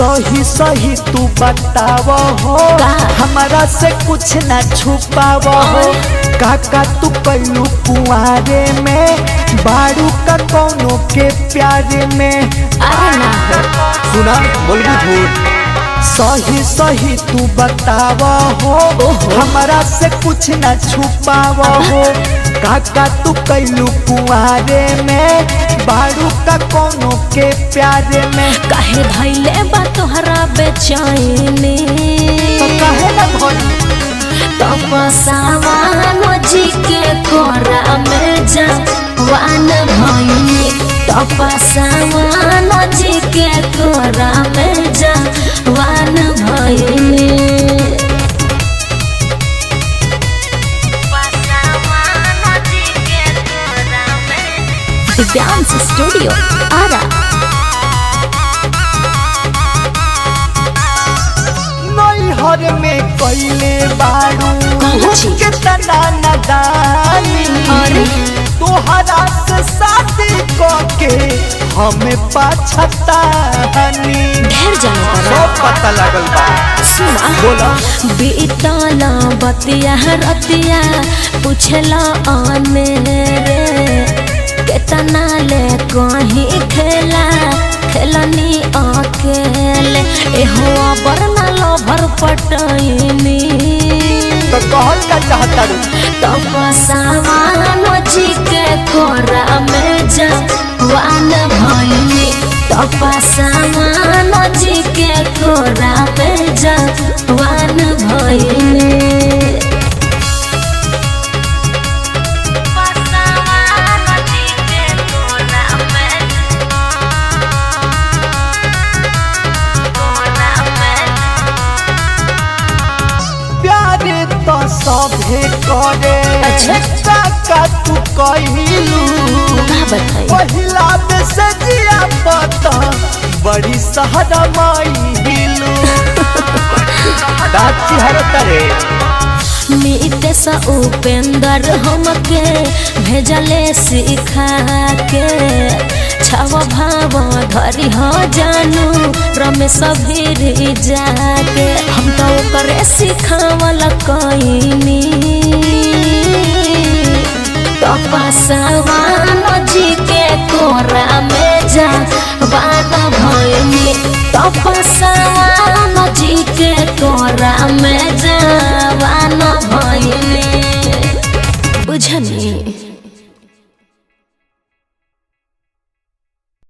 सही सही तू बताव हो, हमारा से कुछ ना छुपाव हो। काका तू कैलू कुआरे में, बारू का कौनो के प्यारे में। अरे ना सुना बोलबू झूठ, सही सही तू बताव हो, हमारा से कुछ ना छुपाव हो। काका तू कैलू कुआरे में, बारू का कोनो के प्यारे में। काहे भइले बा तोहरा बेचैनी, तो काहे ना भइल तपस्यावानो जी के कोरा में जवान भइनी। तपस्यावानो जी के कोरा में जवान भइनी। Dance studio Arrah. नैहर में कैले बारू के तना नदानी, तोहरा से शादी करके हमें पछतानी। ढेर जाना सब पता लगल बा। सुना बोला बीतला बतिया रतिया पूछला आने रे। केतना ले कहीं खेला खेलनी अकेले, एहो बरना लभर पटैनी। तो कहल का चाहता रू, तपस्यावानो जी के कोरा में जवान भइनी। तपस्यावानो जी के कोरा में जवान भइनी। तो सभे करे। अच्छा काका तू कहलू पहिला में से जिया पता बड़ी सहरा माइलू। दाची हर तरे नीतेश उपेंद्र हमके भेजले सिखा के। छाव भाव धरी हो जानू रमेश भीरी जाके। हम तो करे सिखावल कईनी। तपस्यावानो जी के कोरा में जवान भइनी। तपस्यावानो जी के कोरा में जवान भइनी। बुझनी।